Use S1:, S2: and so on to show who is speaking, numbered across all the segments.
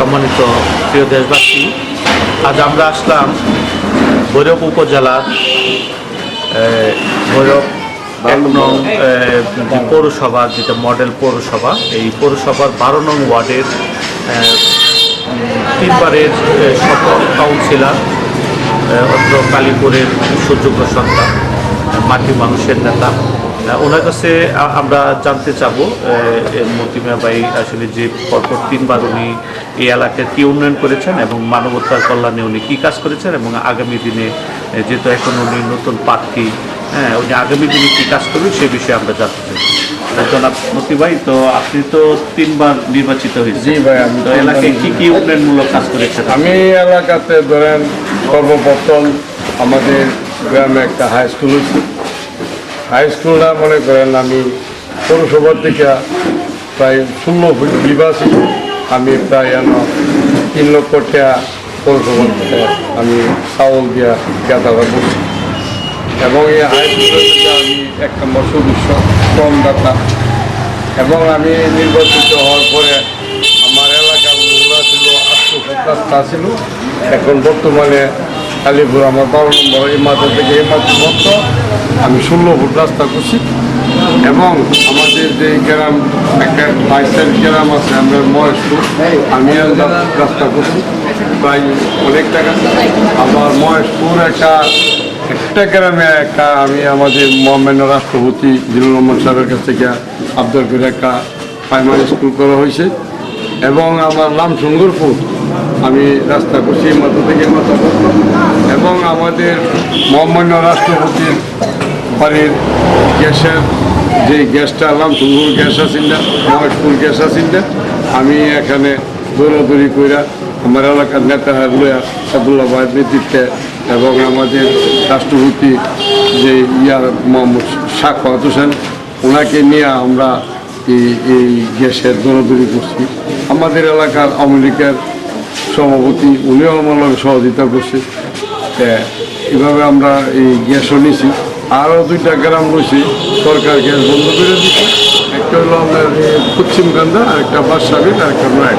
S1: সম্মানিত প্রিয় দেশবাসী, আজ আমরা আসলাম ভৈরব উপজেলার ভৈরব ১ নং পৌরসভা, যেটা মডেল পৌরসভা। এই পৌরসভার ১২ নং ওয়ার্ডের তিনবারের সফল কাউন্সিলর অত্র কালীপুরের সুযোগ্য সন্তান, মাটি মানুষের নেতা। ওনার কাছে আমরা জানতে চাবো মতিমিয়া ভাই আসলে যে পরপর তিনবার উনি এই এলাকায় কী উন্নয়ন করেছেন এবং মানবতার কল্যাণে উনি কী কাজ করেছেন, এবং আগামী দিনে যেহেতু এখন উনি নতুন প্রার্থী, উনি আগামী দিনে কী কাজ করবেন সে বিষয়ে আমরা জানতে চাই। জনাব মতি ভাই, তো আপনি তো তিনবার নির্বাচিত হয়েছেন।
S2: জি ভাই, আমি
S1: তো এলাকায় কী কী উন্নয়নমূলক কাজ করেছেন?
S2: আমি এলাকাতে ধরেন সর্বপ্রথম আমাদের গ্রামে একটা হাই স্কুল হয়েছে। হাই স্কুলটা মনে করেন আমি পৌরসভা থেকে প্রায় 16 ফুট বিবাসী, আমি প্রায় 3 লক্ষ টাকা পৌরসভা থেকে আমি চাউল দিয়া গাঁদা করছি, এবং এই হাই স্কুলের থেকে আমি 1 নম্বর সদস্য কমদাতা। এবং আমি নির্বাচিত হওয়ার পরে আমার এলাকার ছিল 850 ছিল, এখন বর্তমানে কালীপুর আমার 12 নম্বর এই মাথা থেকে এই মাথা মত আমি 16 ফুট রাস্তা করছি। এবং আমাদের যে গ্রাম একটা 22 গ্রাম আছে, আমরা মহেশপুর, আমি রাস্তা করছি প্রায় অনেক টাকা। আবার মহেশপুর একটা গ্রামে আমি আমাদের মহামান্য রাষ্ট্রপতি জিল্লুর রহমান সাহেবের কাছ থেকে আবদার করে একটা প্রাইমারি স্কুল করা হয়েছে। এবং আমার নাম সুন্দরপুর আমি রাস্তা করছি মাথা থেকে মাথা করত। এবং আমাদের মহামান্য রাষ্ট্রপতির বাড়ির গ্যাসের যে গ্যাসটা নাম সুন্দর গ্যাস আসিল না, মহেশপুর গ্যাস আসিল না, আমি এখানে দৌড়াদৌড়ি কইরা আমার এলাকার নেতা সাদুল্লাহ ভাইয়ের নেতৃত্বে এবং আমাদের রাষ্ট্রপতি যে মোহাম্মদ সাখাওয়াত হোসেন, ওনাকে নিয়ে আমরা এই গ্যাসের দৌড়াদৌড়ি করছি। আমাদের এলাকার আওয়ামী লীগের সভাপতি উনিও আমার লগে সহযোগিতা করছে। এভাবে আমরা এই গ্যাসও নিছি। আরও 2টা গ্রাম রয়েছে সরকার গ্যাস বন্ধ করে দিচ্ছে, একটা হলো আপনার পশ্চিমকান্দা, আর একটা বাদশাহীর, আর একটা নয়াগ।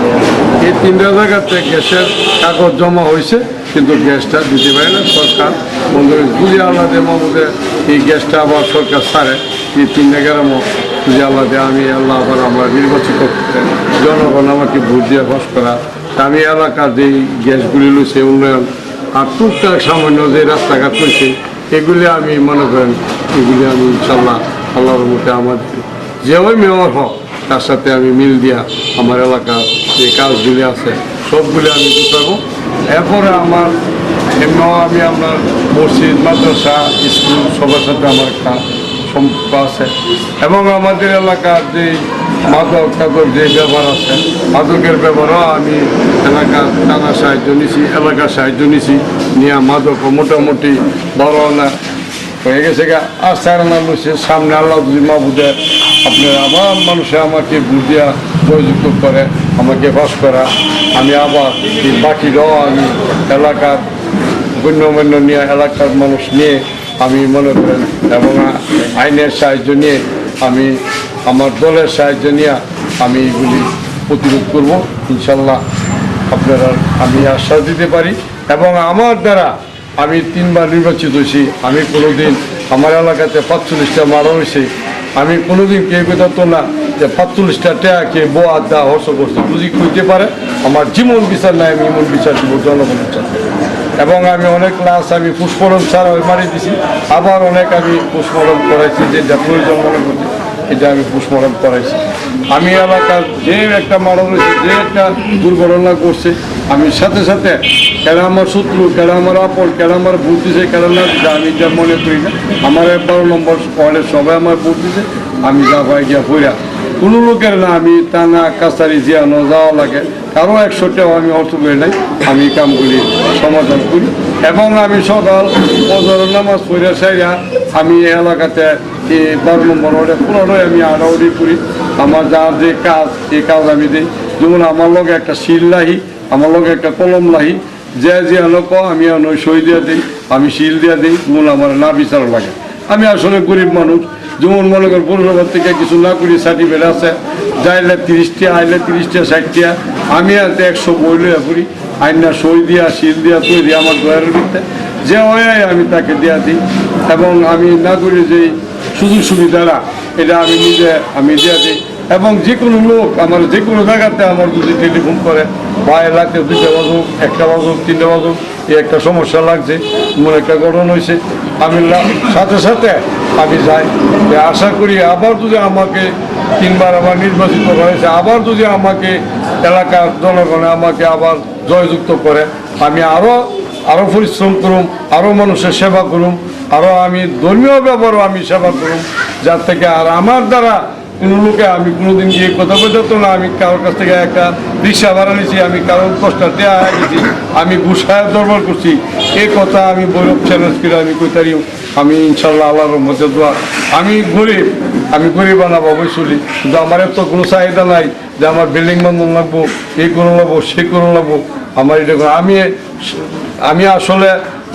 S2: এই 3টা জায়গাতে গ্যাসের কাগজ জমা হয়েছে, কিন্তু গ্যাসটা দিতে পারে না, সরকার বন্ধ করে বুঝে আল্লাহ মধ্যে এই গ্যাসটা আবার সরকার ছাড়ে। এই 3টা গ্রামও বুঝে আল্লাহ আমি আল্লাহ আবার আমরা নির্বাচিত করতে জনগণ আমাকে ভোট দিয়ে পাস করা। আমি এলাকার যেই গ্যাসগুলি রয়েছে উন্নয়ন আর টুকটাক সামান্য যে রাস্তাঘাট রয়েছে, এগুলি আমি মনে করেন এগুলি আমি ইনশাল্লাহ আল্লাহর মধ্যে আমার যে ওই মেয়র হোক তার সাথে আমি মিল দিয়া আমার এলাকার যে কাজগুলি আছে সবগুলি আমি পাবো। এরপরে আমার এমনিও আমি আপনার মসজিদ, মাদ্রাসা, স্কুল সবার সাথে আমার একটা সম্পর্ক আছে। এবং আমাদের এলাকার যে মাদক টাদক যে ব্যাপার আছে, মাদকের ব্যাপারও আমি এলাকার টানা সাহায্য নিছি, এলাকার সাহায্য নিছি নিয়ে মাদক মোটামুটি 12 আনা হয়ে গেছে। আর 4 আনা লইছে। সামনে আল্লাহ যদি মাহবুদে আপনার আবার মানুষে আমাকে বুঝিয়া জয়যুক্ত করে, আমাকে বাস করা, আমি আবার বাকিরাও আমি এলাকার গণ্যমান্য নিয়ে এলাকার মানুষ নিয়ে আমি মনে করেন এবং আইনের সাহায্য নিয়ে আমি আমার দলের সাহায্য নিয়ে আমি এগুলি প্রতিরোধ করব ইনশাল্লাহ। আপনারা আমি আশ্বাস দিতে পারি। এবং আমার দ্বারা আমি 3বার নির্বাচিত হয়েছি। আমি কোনোদিন আমার এলাকাতে 45টা মারা হয়েছে, আমি কোনোদিন কেউ বেদাতো না যে 45টা টাকাকে বোয়া দা হর্ষ করছে বুঝি কইতে পারে। আমার জীবন বিচার নাই, আমি এমন বিচার দিব জনগণের সাথে। এবং আমি অনেক লাশ আমি পুষ্পরণ ছাড়া মারি দিছি, আবার অনেক আমি পুষ্পরণ করাইছি, যেটা প্রয়োজন মনে করছি এটা আমি পুষ্পরণ করাইছি। আমি এলাকার যে একটা মারা রয়েছে, যে একটা দুর্ঘটনা করছে, আমি সাথে সাথে কেন আমার শত্রু, কেন আমার আপন, কেন আমার ভোট দিছে, কেন না আমি যা মনে করি না। আমার 12 নম্বর ওয়ার্ডের সবাই আমার ভোট দিছে, আমি যা পাই গিয়া পড়া কোনো লোকের না আমি টানা কাছারি জিয়ানো যাওয়া লাগে, কারো 100 টাকাও আমি অর্থ করি নাই, আমি কামগুলি সমাধান করি। এবং আমি সকাল ফজরের নামাজ পড়ে সাইরা আমি এলাকাতে 12 নম্বর ওয়ার্ডে পুরোটাই আমি আড়াউড়ি করি। আমার যার যে কাজ এই কাজ আমি দিই। যেমন আমার লগে একটা শিল লাহি, আমার লগে একটা কলম লাহি, যে আলোক আমি সই দিয়ে দিই, আমি শিল দিয়ে দিই, যেমন আমার না বিচার লাগে। আমি আসলে গরিব মানুষ, যেমন মনে করেন পৌরসভা থেকে কিছু না করি সার্টিফিকেট আছে, যাইলে 30টা আইলে 30টা 60টা, আমি আনতে 100 বই লইয়া করি, আইনা সই দিয়া শিল দিয়া তৈরি আমার দয়ারের ভিত্তে যে হয় আমি তাকে দেওয়া দিই। এবং আমি না করি যে সুযোগ সুবিধারা এটা আমি নিজে আমি দেওয়া দিই। এবং যে কোনো লোক আমার যে কোনো জায়গাতে আমার যদি টেলিফোন করে বা এলাকায় 2টা বাজুক 1টা বাজুক 3টা বাজুক এই একটা সমস্যা লাগছে, মনে একটা ঘটনা হয়েছে, আমি সাথে সাথে আমি যাই। আশা করি আবার যদি আমাকে 3বার আমার নির্বাচিত হয়েছে, আবার যদি আমাকে এলাকার জনগণে আমাকে আবার জয়যুক্ত করে, আমি আরও পরিশ্রম করুম, আরও মানুষের সেবা করুম, আরও আমি ধর্মীয় ব্যাপারও আমি সেবা করুম, যার থেকে আর আমার দ্বারা কোনো লোকে আমি কোনোদিন গিয়ে কথা বোঝাতো না। আমি কারোর কাছ থেকে একটা রিক্সা ভাড়া নিয়েছি, আমি কারোর কষ্ট দেওয়া হয়ে গেছি, আমি গুসায় দরবার করছি, এই কথা আমি বৈরব চ্যালেঞ্জ করে আমি কইতারি। আমি ইনশাল্লাহ আল্লাহর মধ্যে দোয়া, আমি গরিব বানাবো অবশ্যই, কিন্তু আমার এত কোনো চাহিদা নাই যে আমার বিল্ডিং বান্ধব লাগবো, এই কোনো লাগবো সে কোনো লাগবো। আমার এটা আমি আসলে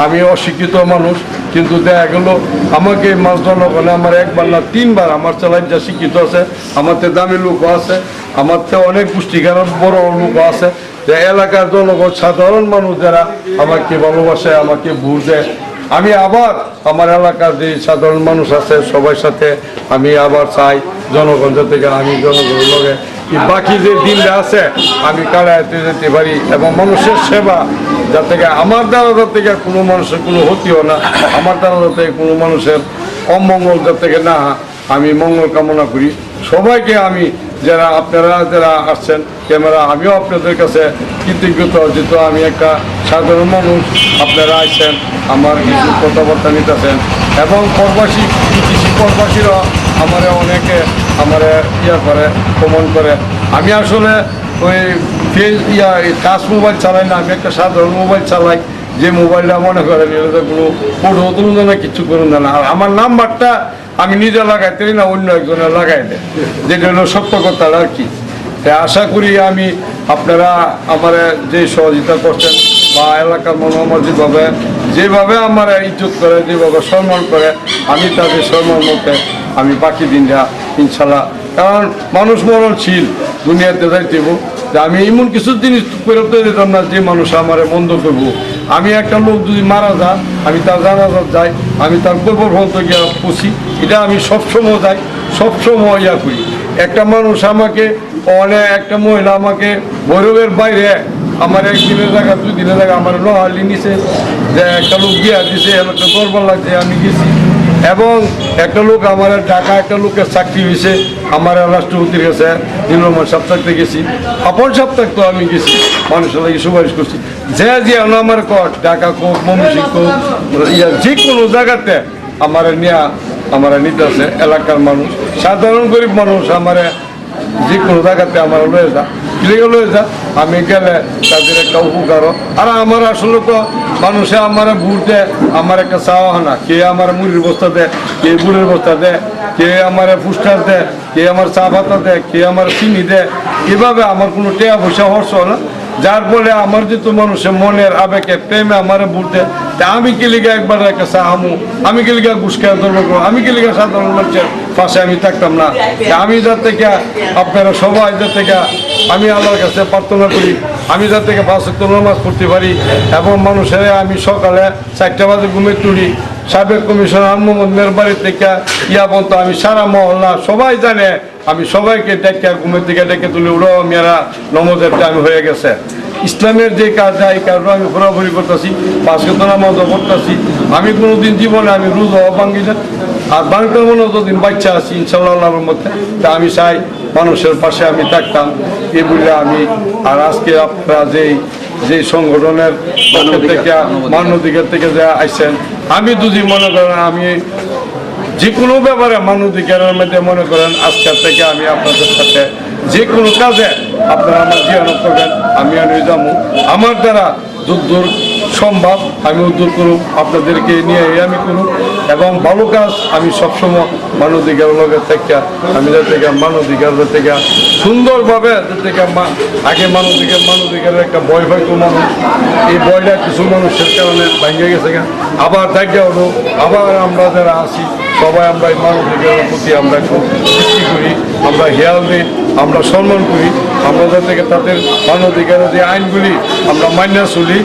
S2: আমি অশিক্ষিত মানুষ, কিন্তু দেখা গেল আমাকে মাছ জনগণে আমার 1বার না 3বার আমার চালাই যা শিক্ষিত আছে, আমার তো দামি লোকও আছে, আমার তো অনেক পুষ্টিকার বড় লোকও আছে, যে এলাকার জনগণ সাধারণ মানুষ যারা আমাকে ভালোবাসে, আমাকে ভোট দেয়। আমি আবার আমার এলাকার যে সাধারণ মানুষ আছে সবার সাথে আমি আবার চাই জনগণ যাতে আমি জনগণের লগে বাকি যে দিনটা আছে আমি কাটাইতে যেতে পারি, এবং মানুষের সেবা যাতে আমার দ্বারা যাতে কোনো মানুষের কোনো ক্ষতিও না, আমার দ্বারা যাতে কোনো মানুষের অমঙ্গল যাতে না, আমি মঙ্গল কামনা করি। সবাইকে আমি আপনারা যারা আসছেন ক্যামেরা, আমিও আপনাদের কাছে কৃতজ্ঞতা, যেহেতু আমি একটা সাধারণ মানুষ, আপনারা আসছেন আমার কিছু কথাবার্তা নিতেছেন, এবং প্রবাসীরা আমার অনেকে আমার করে কমন করে। আমি আসলে ওই টাচ মোবাইল চালাই না, আমি একটা সাধারণ মোবাইল চালাই, যে মোবাইলটা মনে করেন কোনো ফটো তুলুন না, কিছু করুন না। আর আমার নাম্বারটা আমি নিজে লাগাইতে না, অন্য একজনের লাগাই দেয়, যেটা হলো সত্য কথা আর কি। আশা করি আমি আপনারা আমার যে সহযোগিতা করছেন বা এলাকার মানুষ আমার যেভাবে আমার ইজ্জত করে, যেভাবে সম্মান করে, আমি তাদের সম্মান মতে আমি বাকি দিনটা ইনশাল্লাহ, কারণ মানুষ মরণশীল, দুনিয়াতে যাইতেব, যে আমি এমন কিছু জিনিস ফেরতে দিতাম না যে মানুষ আমার মন্দ করবো। আমি একটা লোক যদি মারা যায়, আমি তার জানাজাত যাই, আমি তার কবর পর্যন্ত গিয়ে পুষি, এটা আমি সবসময় যাই, সবসময় ইয়া করি। একটা মানুষ আমাকে একটা মহিলা আমাকে ভৈরবের বাইরে আমার 1 দিনের জায়গা 2 দিনের জায়গা আমার লোহালি নিচে যে একটা লোক গিয়া দিছে, একটা দরবার লাগছে, আমি গেছি। এবং একটা লোক আমার ঢাকা একটা লোকের চাকরি হয়েছে, আমার রাষ্ট্রপতির কাছে নীলরমন সপ্তাহে গেছি, আপন সপ্তাহ তো আমি গেছি, মানুষের লাগে সুপারিশ করছি। যে আমার ঢাকা কোক ময়মনসিংহ কোক যে কোনো জায়গাতে আমার নিতে আছে এলাকার মানুষ, সাধারণ গরিব মানুষ আমার যে কোনো জায়গাতে আমার লয়ে যা আমি গেলে তাদের একটা উপকারও। আর আমার আসলে তো মানুষে আমার ভোট দেয়, আমার একটা চাওয়া না, কে আমার মুড়ির বস্তা দেয়, কে গুড়ের বস্তা দেয়, কে আমার পুস্টার দেয়, কে আমার চা পাতা দেয়, কে আমার চিনি দেয়, এভাবে আমার কোনো টাকা পয়সা খরচ না, যার ফলে আমার যেহেতু মানুষের মনের আবেগে প্রেমে আমার ভোট দেয়। আমি কি লিগে একবার একটা চা আমু, আমি কি লিগে ঘুষখায় ধরবো, আমি কি লিগে সাধারণ মানুষের পাশে আমি থাকতাম না। আমি যার থেকে আপনারা সবাই যার থেকে আমি আল্লাহর কাছে প্রার্থনা করি, আমি যার থেকে 5 ওয়াক্ত নামাজ পড়তে পারি, এবং মানুষের আমি সকালে 4টা বাজে ঘুমে তুলি, সাবেক কমিশনার মোহাম্মদের বাড়ি থেকে পর্যন্ত আমি সারা মহল্লা সবাই জানে, আমি সবাইকে ঘুমের থেকে ডেকে তুলি, ওরাও মেয়েরা নমাজের টাইম হয়ে গেছে। ইসলামের যে কাজ এই কাজও আমি ঘোরাঘুরি করতেছি, 5 ওয়াক্ত নামাজও পড়তেছি। আমি কোনোদিন জীবনে আমি রোজাও ভাঙি না, আর ভাঙতে মনে যতদিন বাচ্চা আছি ইনশাল্লাহ আল্লাহর মধ্যে, তা আমি চাই মানুষের পাশে আমি থাকতাম, এই বলে আমি। আর আজকে আপনারা যে সংগঠনের থেকে মানবাধিকার থেকে যা আসছেন, আমি যদি মনে করেন আমি যে কোনো ব্যাপারে মানবাধিকারের মধ্যে মনে করেন আজকের থেকে আমি আপনাদের সাথে যে কোনো কাজে আপনারা আমার জিয়ানত করবেন, আমি নিয়ে যাবো। আমার দ্বারা যুদ্ধ সম্ভব আমি উদ্যোগ করুক, আপনাদেরকে নিয়ে আমি করুক, এবং ভালো কাজ আমি সবসময় মানবাধিকার লোকের থেকে আমি থেকে মানবাধিকার থেকে সুন্দরভাবে থেকে আগে মানবাধিকারের একটা ভয় পাইতো মানুষ, এই ভয়টা কিছু মানুষের কারণে ভেঙে গেছে, আবার দেখা হলো আবার আমরা যারা আছি সবাই আমরা এই মানবাধিকারের প্রতি আমরা খুব সৃষ্টি করি, আমরা হেয়াল দিই, আমরা সম্মান করি, আমরা থেকে তাদের মানবাধিকারের যে আইনগুলি আমরা মান্য চলি,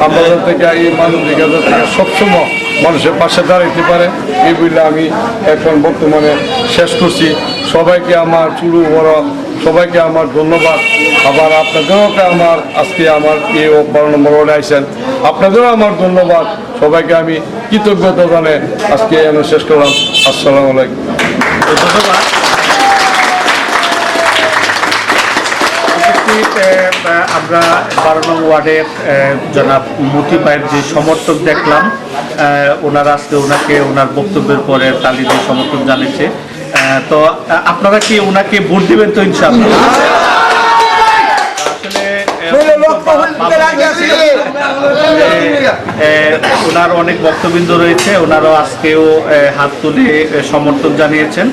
S2: আমরা থেকে এই মানবাধিকারের থেকে সবসময় মানুষের পাশে দাঁড়াইতে পারে, এই বলে আমি এখন বর্তমানে শেষ করছি। সবাইকে আমার চুরু বড় সবাইকে আমার ধন্যবাদ। আবার আপনাদেরও আমার আজকে আমার এই 12 নম্বর ওয়ার্ডে আইসেন, আপনাদেরও আমার ধন্যবাদ। সবাইকে আমি কৃতজ্ঞতা জানাই আজকে আমি শেষ করলাম। আসসালামু আলাইকুম।
S1: ধন্যবাদ। আমরা 12 নং ওয়ার্ডের জনাব মতি ভাইয়ের যে সমর্থক দেখলাম, ওনারা আজকে ওনাকে ওনার বক্তব্যের পরে তালি দিয়ে সমর্থন জানিয়েছে। তো আপনারা কি ওনাকে ভোট দিবেন তো ইনশাআল্লাহ? ওনার অনেক বক্তবৃন্দ রয়েছে, ওনারও আজকেও হাত তুলে সমর্থন জানিয়েছেন।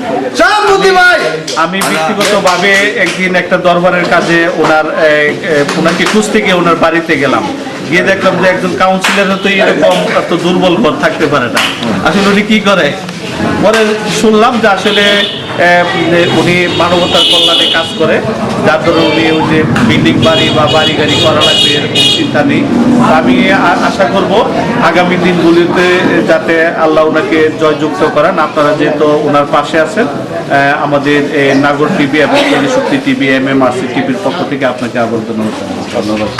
S1: আমি ব্যক্তিগতভাবে একদিন একটা দরবারের কাজে ওনাকে খুঁজতে গিয়ে ওনার বাড়িতে গেলাম, গিয়ে দেখলাম যে একজন কাউন্সিলরও তো এরকম এত দুর্বল ঘর থাকতে পারে না। আসলে উনি কি করে, পরে শুনলাম যে আসলে উনি মানবতার কল্যাণে কাজ করে, যার ধরে উনি ওই যে বিল্ডিং বাড়ি বা বাড়ি গাড়ি করা লাগবে এরকম চিন্তা নেই। আমি আশা করব আগামী দিনগুলিতে যাতে আল্লাহ ওনাকে জয়যুক্ত করেন। আপনারা যেহেতু ওনার পাশে আছেন, আমাদের নাগর টিভি এবং শক্তি টিভি, MMRC টিভির পক্ষ থেকে আপনাকে আবার ধন্যবাদ।